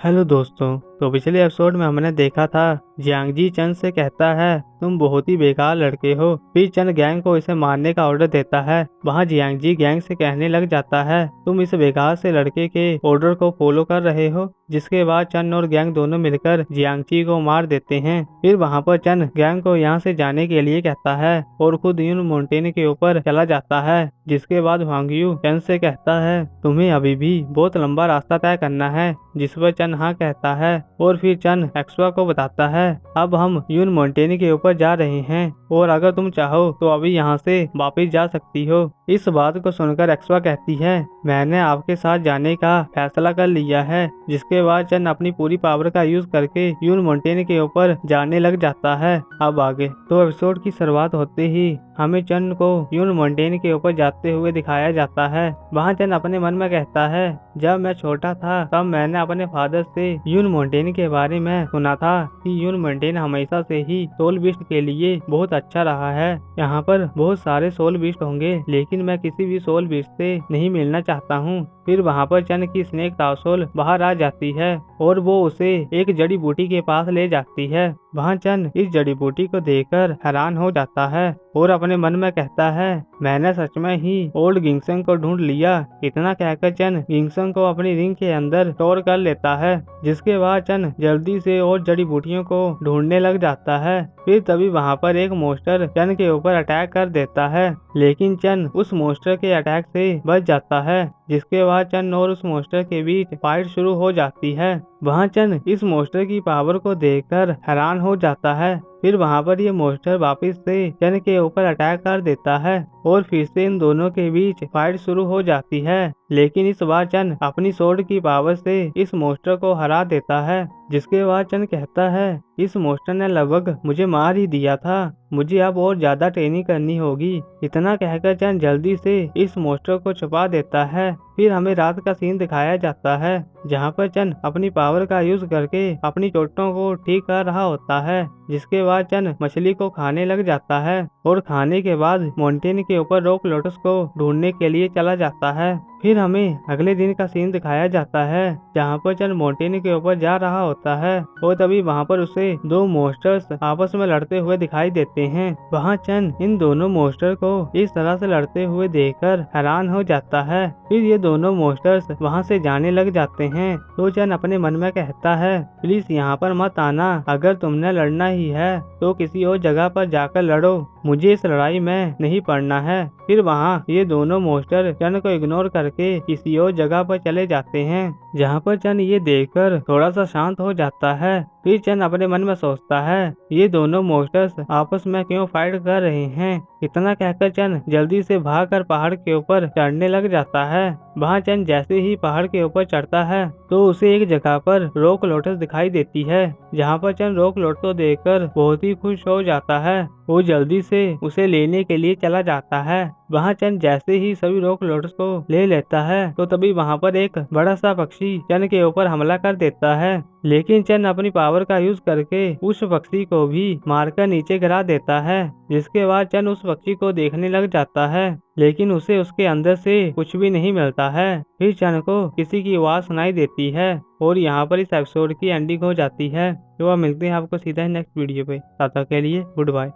Hello दोस्तों। तो पिछले एपिसोड में हमने देखा था जियांगजी चन से कहता है तुम बहुत ही बेकार लड़के हो। फिर चन गैंग को इसे मारने का ऑर्डर देता है। वहाँ जियांगजी गैंग से कहने लग जाता है तुम इस बेकार से लड़के के ऑर्डर को फॉलो कर रहे हो। जिसके बाद चन और गैंग दोनों मिलकर जियांगजी को मार देते हैं। फिर वहाँ पर चन गैंग को यहाँ से जाने के लिए कहता है और खुद यून मोंटेन के ऊपर चला जाता है। जिसके बाद वांगयू चन से कहता है तुम्हें अभी भी बहुत लंबा रास्ता तय करना है। जिस पर चन हाँ कहता है और फिर चन एक्सवा को बताता है अब हम यून मोंटेन के ऊपर जा रहे हैं और अगर तुम चाहो तो अभी यहाँ से वापस जा सकती हो। इस बात को सुनकर एक्सवा कहती है मैंने आपके साथ जाने का फैसला कर लिया है। जिसके बाद चन अपनी पूरी पावर का यूज करके यून मोंटेन के ऊपर जाने लग जाता है। अब आगे तो एपिसोड की शुरुआत होते ही हमें चन को यून मोंटेन के ऊपर जाते हुए दिखाया जाता है। वहाँ चन अपने मन में कहता है जब मैं छोटा था तब मैंने अपने फादर से यून मोंटेन के बारे में सुना था कि यून मोंटेन हमेशा से ही सोल बीस्ट के लिए बहुत अच्छा रहा है। यहाँ पर बहुत सारे सोल बीस्ट होंगे लेकिन मैं किसी भी सोल बीस्ट से नहीं मिलना चाहता हूँ। फिर वहाँ पर चन की स्नेक टाउसोल बाहर आ जाती है और वो उसे एक जड़ी बूटी के पास ले जाती है। वहाँ चन इस जड़ी बूटी को देखकर हैरान हो जाता है और अपने मन में कहता है मैंने सच में ही ओल्ड गिंगसन को ढूंढ लिया। इतना कहकर चन गिंगसन को अपनी रिंग के अंदर स्टोर कर लेता है। जिसके बाद चन जल्दी से और जड़ी बूटियों को ढूंढने लग जाता है। फिर तभी वहाँ पर एक मोस्टर चन के ऊपर अटैक कर देता है लेकिन चन उस मोस्टर के अटैक से बच जाता है। जिसके बाद चन और उस मोस्टर के बीच फाइट शुरू हो जाती है। वहाँ चन इस मोस्टर की पावर को देखकर हैरान हो जाता है। फिर वहाँ पर ये मोस्टर वापस से चन के ऊपर अटैक कर देता है और फिर से इन दोनों के बीच फाइट शुरू हो जाती है। लेकिन इस बार चन अपनी सोर्ड की पावर से इस मोस्टर को हरा देता है। जिसके बाद चन कहता है इस मोस्टर ने लगभग मुझे मार ही दिया था, मुझे अब और ज्यादा ट्रेनिंग करनी होगी। इतना कहकर चन जल्दी से इस मोस्टर को छुपा देता है। फिर हमें रात का सीन दिखाया जाता है जहाँ पर चन अपनी पावर का यूज करके अपनी चोटों को ठीक कर रहा होता है। जिसके बाद चन मछली को खाने लग जाता है और खाने के बाद मोंटेन के ऊपर रॉक लोटस को ढूंढने के लिए चला जाता है। फिर हमें अगले दिन का सीन दिखाया जाता है जहाँ पर चन मोंटेन के ऊपर जा रहा होता है और तभी वहाँ पर उसे दो मोस्टर्स आपस में लड़ते हुए दिखाई देते हैं। वहाँ चन इन दोनों मोस्टर को इस तरह से लड़ते हुए देखकर हैरान हो जाता है। फिर ये दोनों मोस्टर्स वहाँ से जाने लग जाते हैं तो चन अपने मन में कहता है प्लीज यहाँ पर मत आना, अगर तुमने लड़ना ही है तो किसी और जगह पर जाकर लड़ो, मुझे इस लड़ाई में नहीं पड़ना है। फिर वहाँ ये दोनों मोस्टर चन को इग्नोर करके किसी और जगह पर चले जाते हैं जहाँ पर चन ये देखकर थोड़ा सा शांत हो जाता है। फिर चन अपने मन में सोचता है ये दोनों मोस्टर्स आपस में क्यों फाइट कर रहे हैं। इतना कहकर चन जल्दी से भागकर पहाड़ के ऊपर चढ़ने लग जाता है। वहाँ चन जैसे ही पहाड़ के ऊपर चढ़ता है तो उसे एक जगह पर रॉक लोटस दिखाई देती है जहाँ पर चन रॉक लोटस को देखकर बहुत ही खुश हो जाता है। वो जल्दी से उसे लेने के लिए चला जाता है। वहाँ चन जैसे ही सभी रॉक लोटस को ले लेता है तो तभी वहाँ पर एक बड़ा सा पक्षी चन के ऊपर हमला कर देता है। लेकिन चन अपनी पावर का यूज करके उस पक्षी को भी मारकर नीचे गिरा देता है। जिसके बाद चन उस पक्षी को देखने लग जाता है लेकिन उसे उसके अंदर से कुछ भी नहीं मिलता है। फिर चन को किसी की आवाज सुनाई देती है और यहाँ पर इस एपिसोड की एंडिंग हो जाती है। तो अब मिलते हैं आपको सीधा नेक्स्ट वीडियो पे। तब तक के लिए गुड बाय।